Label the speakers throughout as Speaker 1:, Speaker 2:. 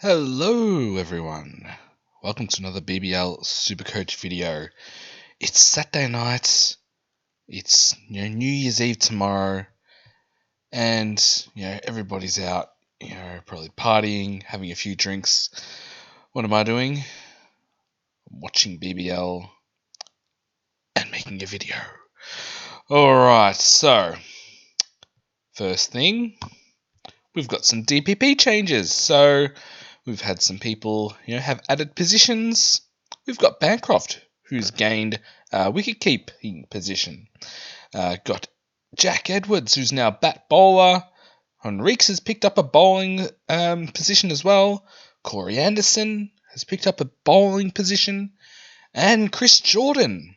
Speaker 1: Hello everyone, welcome to another BBL Supercoach video. It's Saturday night, it's New Year's Eve tomorrow, and everybody's out, probably partying, having a few drinks. What am I doing? I'm watching BBL and making a video. Alright, so first thing, we've got some DPP changes. So we've had some people, have added positions. We've got Bancroft, who's gained a wicket-keeping position. Got Jack Edwards, who's now bat bowler. Henriques has picked up a bowling position as well. Corey Anderson has picked up a bowling position. And Chris Jordan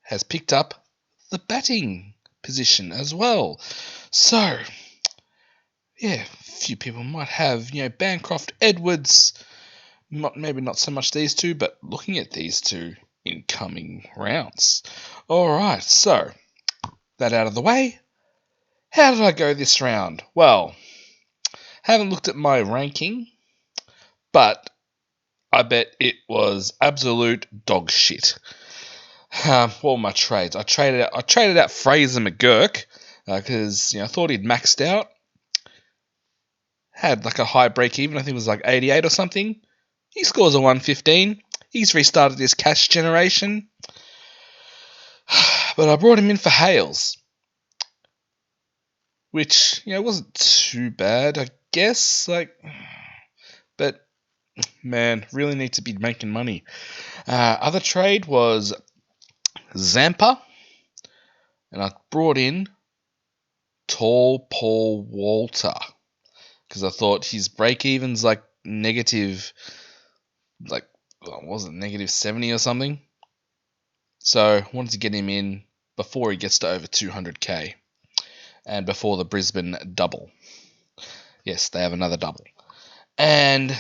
Speaker 1: has picked up the batting position as well. So, yeah, a few people might have, Bancroft, Edwards, maybe not so much these two, but looking at these two in coming rounds. Alright, so, that out of the way, how did I go this round? Well, haven't looked at my ranking, but I bet it was absolute dog shit. What were my trades? I traded out Fraser McGurk, because I thought he'd maxed out. Had like a high break even, I think it was like 88 or something. He scores a 115. He's restarted his cash generation. But I brought him in for Hales, which, wasn't too bad, I guess. But, man, really need to be making money. Other trade was Zampa, and I brought in Tall Paul Walter, because I thought his break-even's like negative, was it negative 70 or something? So I wanted to get him in before he gets to over 200k and before the Brisbane double. Yes, they have another double. And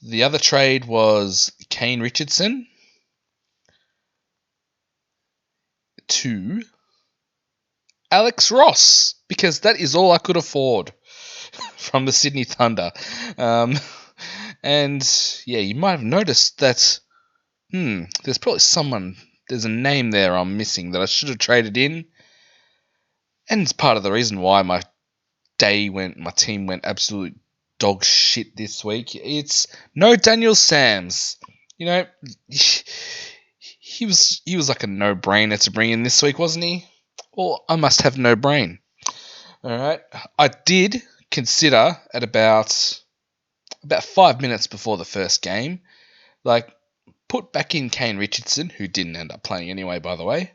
Speaker 1: the other trade was Kane Richardson to Alex Ross, because that is all I could afford from the Sydney Thunder. And yeah, you might have noticed that there's probably there's a name there I'm missing that I should have traded in. And it's part of the reason why my team went absolute dog shit this week. It's no Daniel SAMS. He was like a no-brainer to bring in this week, wasn't he? Well, I must have no brain. Alright. I did consider at about 5 minutes before the first game, put back in Kane Richardson, who didn't end up playing anyway, by the way,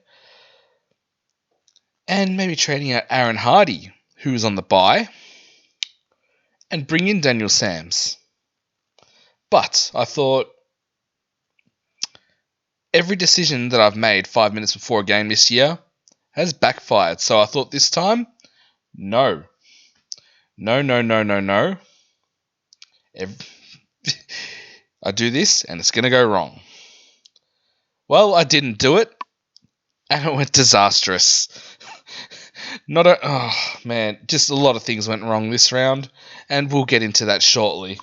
Speaker 1: and maybe trading out Aaron Hardy, who was on the bye, and bring in Daniel SAMS. But I thought every decision that I've made 5 minutes before a game this year has backfired. So I thought this time, no. I do this and it's going to go wrong. Well, I didn't do it, and it went disastrous. Just a lot of things went wrong this round, and we'll get into that shortly.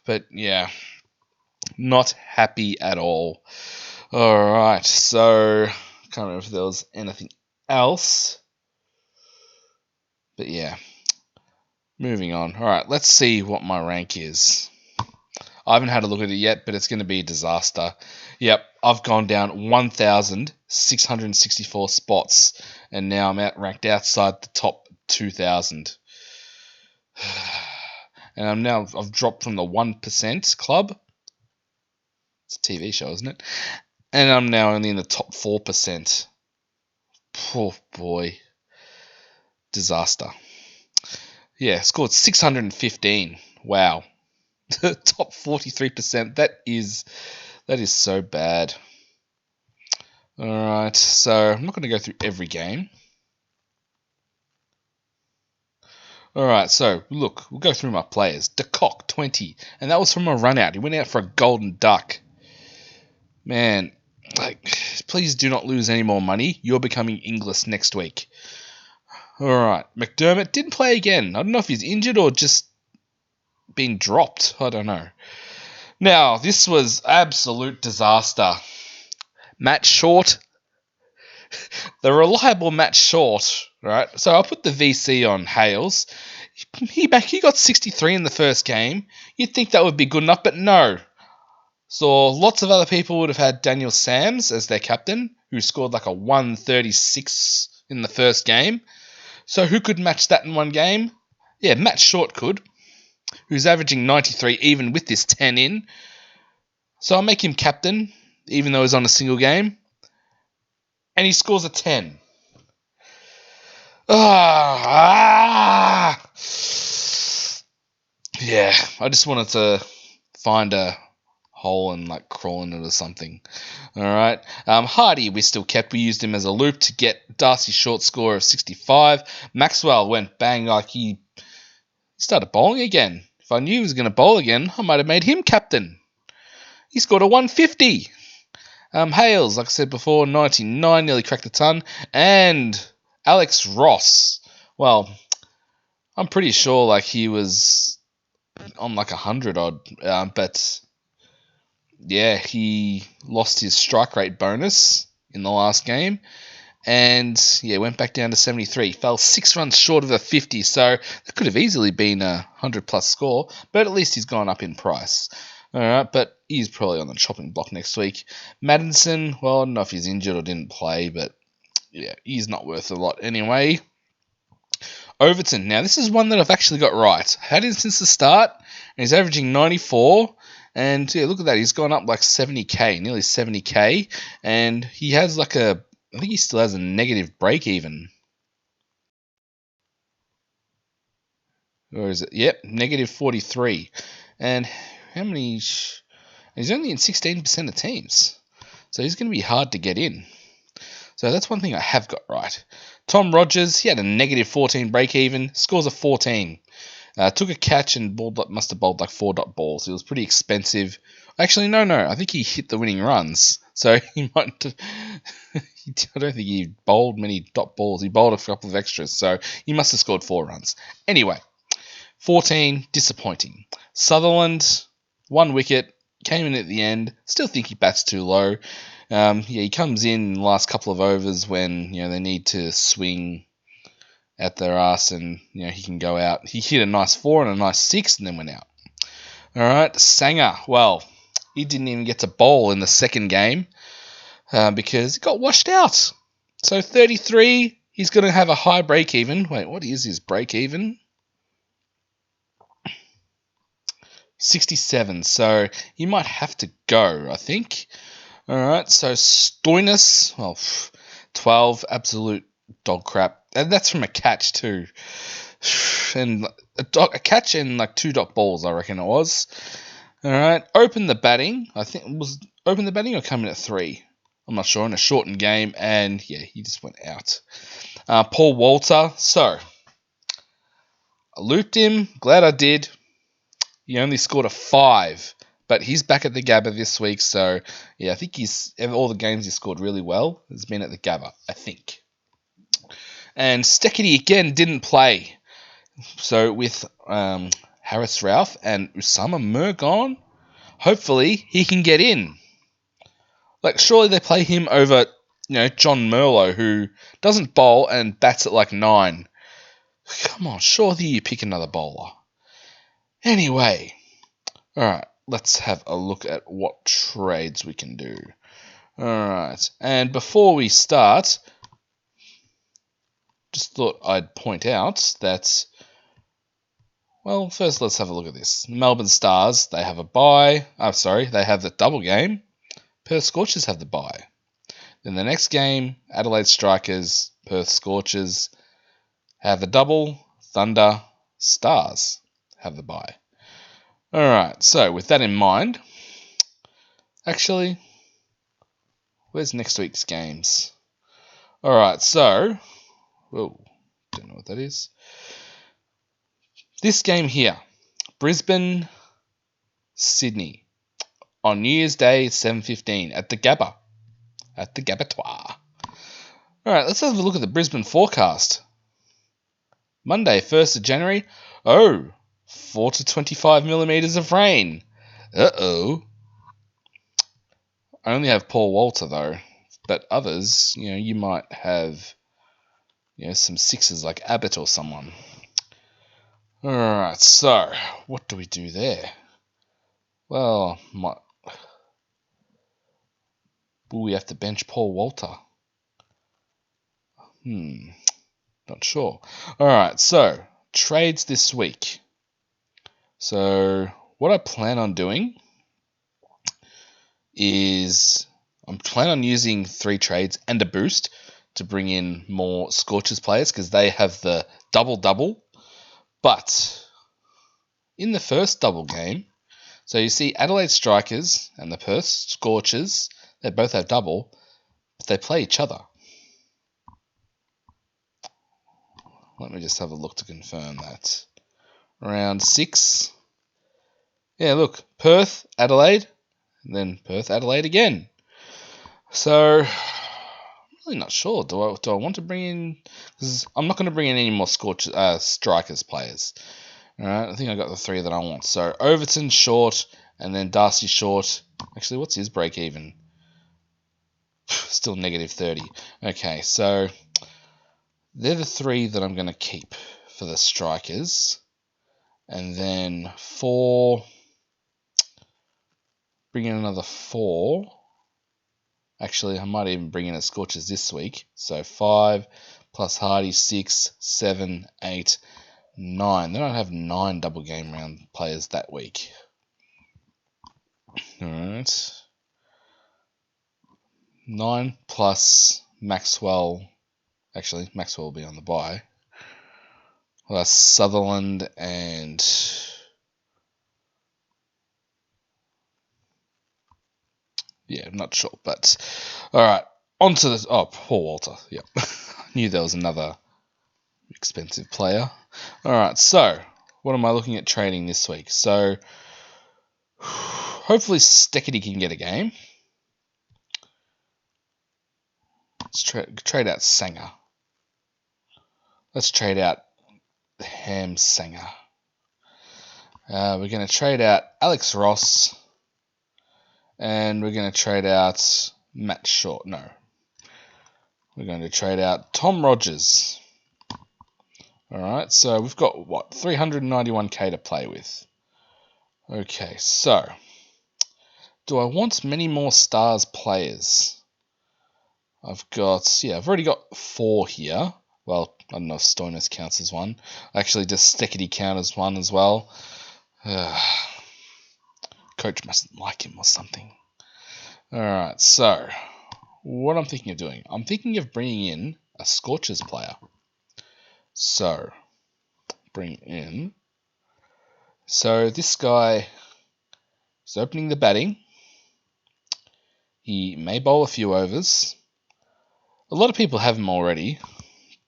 Speaker 1: But yeah, not happy at all. Alright, so can't remember if there was anything else. But yeah, moving on. Alright, let's see what my rank is. I haven't had a look at it yet, but it's going to be a disaster. Yep, I've gone down 1,664 spots, and now I'm ranked outside the top 2,000. And I've dropped from the 1% club. It's a TV show, isn't it? And I'm now only in the top 4%. Poor boy. Disaster. Yeah, scored 615. Wow. Top 43%. That is so bad. Alright, so I'm not going to go through every game. Alright, so look, we'll go through my players. DeCock, 20. And that was from a run out. He went out for a golden duck. Man, please do not lose any more money. You're becoming Inglis next week. Alright, McDermott didn't play again. I don't know if he's injured or just been dropped. I don't know. Now, this was absolute disaster. Matt Short, the reliable Matt Short, right? So I'll put the VC on Hales. He got 63 in the first game. You'd think that would be good enough, but no. So lots of other people would have had Daniel SAMS as their captain, who scored like a 136 in the first game. So who could match that in one game? Yeah, Matt Short could, who's averaging 93 even with this 10 in. So I'll make him captain, even though he's on a single game. And he scores a 10. Yeah, I just wanted to find a hole and like crawl in it or something. All right. Hardy, we still kept. We used him as a loop to get Darcy's short score of 65. Maxwell went bang like he started bowling again. If I knew he was going to bowl again, I might have made him captain. He scored a 150. Hales, like I said before, 99, nearly cracked the ton. And Alex Ross, well, I'm pretty sure like he was on like 100 odd, but yeah, he lost his strike rate bonus in the last game. And yeah, went back down to 73. Fell 6 runs short of a 50, so that could have easily been a 100 plus score, but at least he's gone up in price. All right, but he's probably on the chopping block next week. Madison, well, I don't know if he's injured or didn't play, but yeah, he's not worth a lot anyway. Overton, now this is one that I've actually got right. Had him since the start, and he's averaging 94. And yeah, look at that, he's gone up like 70k, nearly 70k, and he has like I think he still has a negative break even. Or is it? Yep, negative 43. And how many? He's only in 16% of teams, so he's going to be hard to get in. So that's one thing I have got right. Tom Rogers, he had a negative 14 break even, scores a 14. Took a catch and must have bowled like 4 dot balls. It was pretty expensive. Actually, no. I think he hit the winning runs. So he might. I don't think he bowled many dot balls. He bowled a couple of extras. So he must have scored 4 runs. Anyway, 14, disappointing. Sutherland, 1 wicket, came in at the end. Still think he bats too low. He comes in the last couple of overs when they need to swing at their ass, and he can go out. He hit a nice 4 and a nice 6, and then went out. All right, Sanger. Well, he didn't even get to bowl in the second game because he got washed out. So 33, he's going to have a high break even. Wait, what is his break even? 67. So he might have to go, I think. All right, so Stoinis, well, 12, absolute dog crap. And that's from a catch too. And a catch and like 2 dot balls, I reckon it was. All right, open the batting. I think it was open the batting or come in at 3. I'm not sure, in a shortened game. And yeah, he just went out. Paul Walter. So I looped him. Glad I did. He only scored a 5. But he's back at the Gabba this week, so yeah, I think all the games he scored really well has been at the Gabba, I think. And Steckity again didn't play. So with Harris Ralph and Usama Mir gone, hopefully he can get in. Like, surely they play him over, John Merlo, who doesn't bowl and bats at like 9. Come on, surely you pick another bowler. Anyway, all right. Let's have a look at what trades we can do. All right. And before we start, just thought I'd point out that, well, first let's have a look at this. Melbourne Stars, they have a bye. They have the double game. Perth Scorchers have the bye. Then the next game, Adelaide Strikers, Perth Scorchers have the double. Thunder Stars have the bye. All right. So with that in mind, actually, where's next week's games? All right, so, whoa, don't know what that is. This game here, Brisbane, Sydney, on New Year's Day, 7:15 at the Gabba, at the Gabatoir. All right, let's have a look at the Brisbane forecast. Monday, 1st of January. Oh, 4 to 25 millimeters of rain. Uh-oh. I only have Paul Walter, though. But others, you might have, some sixes like Abbott or someone. Alright, so, what do we do there? Well, will we have to bench Paul Walter? Not sure. Alright, so, trades this week. So, what I plan on doing is I'm planning on using 3 trades and a boost to bring in more Scorchers players because they have the double-double. But in the first double game, so you see Adelaide Strikers and the Perth Scorchers, they both have double, but they play each other. Let me just have a look to confirm that. Round 6. Yeah, look, Perth, Adelaide, and then Perth, Adelaide again. So, I'm really not sure. Do I want to bring in... Because I'm not going to bring in any more Strikers players. Alright, I think I got the 3 that I want. So, Overton short, and then Darcy short. Actually, what's his break even? Still negative 30. Okay, so they're the 3 that I'm going to keep for the Strikers. And then 4... Bring in another 4. Actually, I might even bring in a Scorchers this week. So 5 plus Hardy, 6, 7, 8, 9. Then I'd have 9 double game round players that week. Alright. 9 plus Maxwell. Actually, Maxwell will be on the bye. Plus Sutherland and... Yeah, I'm not sure, but... Alright, on to the... Oh, Paul Walter. Yep. Knew there was another expensive player. Alright, so... What am I looking at trading this week? So... Hopefully Steckity can get a game. Let's trade out Sanger. Let's trade out Ham Sanger. We're going to trade out Alex Ross. And we're going to trade out Matt Short. No. We're going to trade out Tom Rogers. Alright, so we've got, 391k to play with. Okay, so... Do I want many more Stars players? I've already got 4 here. Well, I don't know if Stoinis counts as one. Actually, does Steckity count as one as well? Coach mustn't like him or something. Alright, so what I'm thinking of doing, I'm thinking of bringing in a Scorchers player. So, bring in. So, this guy is opening the batting. He may bowl a few overs. A lot of people have him already,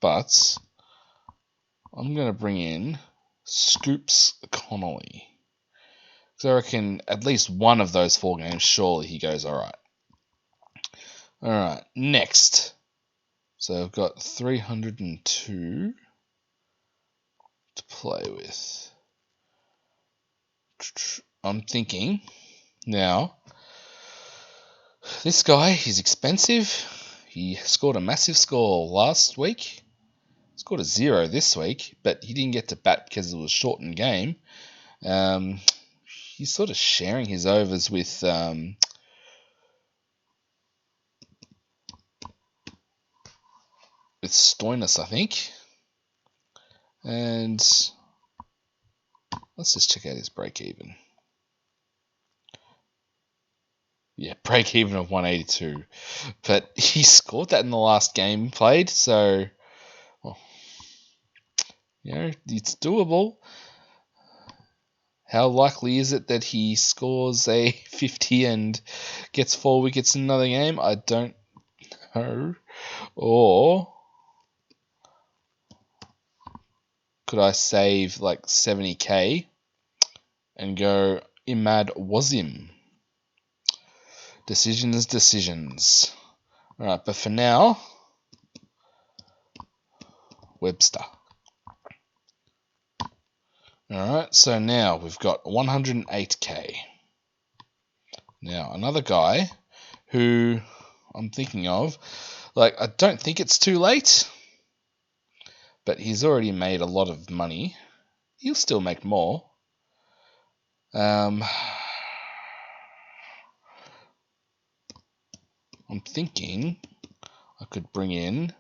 Speaker 1: but I'm going to bring in Scoops Connolly. So I reckon at least one of those 4 games, surely he goes alright. Alright, next. So I've got 302 to play with. I'm thinking, now, this guy, he's expensive. He scored a massive score last week. Scored a 0 this week, but he didn't get to bat because it was a shortened game. He's sort of sharing his overs with Stoinis, I think. And let's just check out his break even. Yeah, break even of 182. But he scored that in the last game played, so it's doable. How likely is it that he scores a 50 and gets 4 wickets in another game? I don't know. Or could I save like 70k and go Imad Wasim? Decisions. Alright, but for now, Webster. Alright, so now we've got 108k. Now, another guy who I'm thinking of, like, I don't think it's too late, but he's already made a lot of money. He'll still make more. I'm thinking I could bring in,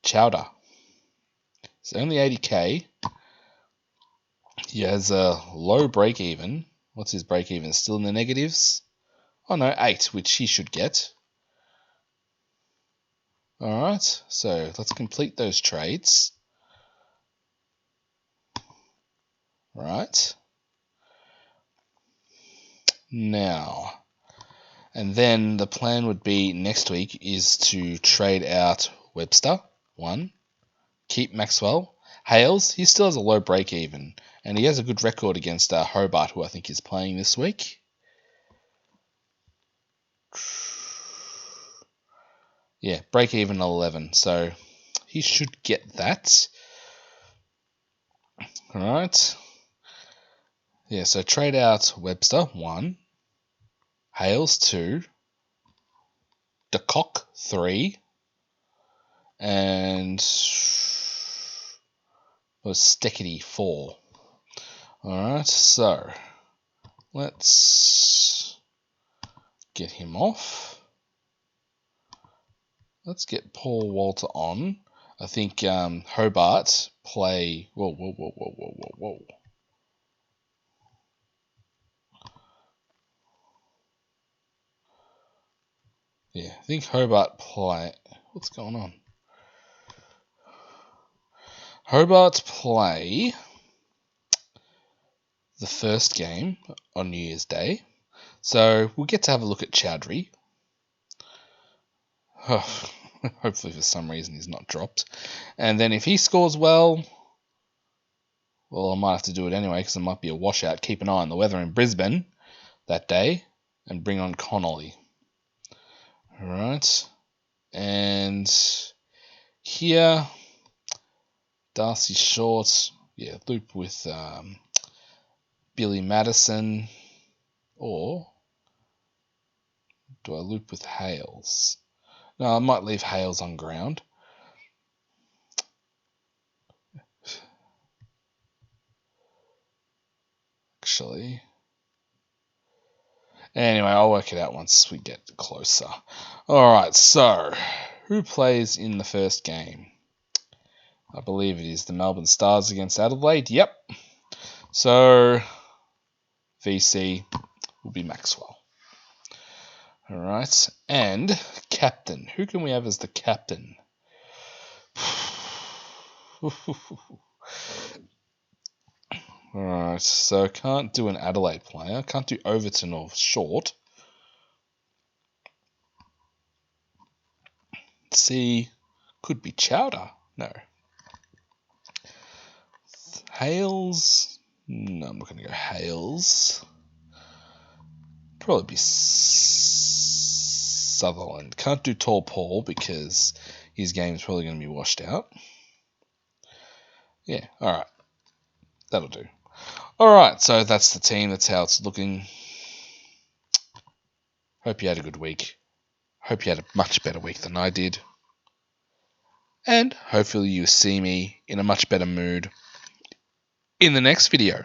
Speaker 1: Chowder. It's only 80k. He has a low break even. What's his break even? Still in the negatives? Oh no, 8, which he should get. Alright, so let's complete those trades. Right. Now, and then the plan would be next week is to trade out Webster, 1. Keep Maxwell. Hales, he still has a low break even, and he has a good record against Hobart, who I think is playing this week. Yeah, break even 11, so he should get that. Alright. Yeah, so trade out Webster, 1. Hales, 2. DeCock, 3. And was Steckity, 4. Alright, so let's get him off. Let's get Paul Walter on. I think Hobart play. Whoa. Yeah, I think Hobart play. What's going on? Hobart play the first game on New Year's Day. So we'll get to have a look at Chowdhury. Hopefully for some reason he's not dropped. And then if he scores well, I might have to do it anyway because it might be a washout. Keep an eye on the weather in Brisbane that day and bring on Connolly. Alright. And here, Darcy Short. Yeah, loop with Billy Madison. Or do I loop with Hales? No, I might leave Hales on ground. Actually. Anyway, I'll work it out once we get closer. Alright, so who plays in the first game? I believe it is the Melbourne Stars against Adelaide. Yep. So VC will be Maxwell. Alright, and captain. Who can we have as the captain? Alright, so can't do an Adelaide player. Can't do Overton or Short. C could be Chowder. No. Hales. No, I'm not going to go Hales. Probably be Sutherland. Can't do Tall Paul because his game's probably going to be washed out. Yeah, alright. That'll do. Alright, so that's the team. That's how it's looking. Hope you had a good week. Hope you had a much better week than I did. And hopefully you see me in a much better mood in the next video.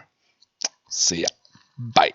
Speaker 1: See ya. Bye.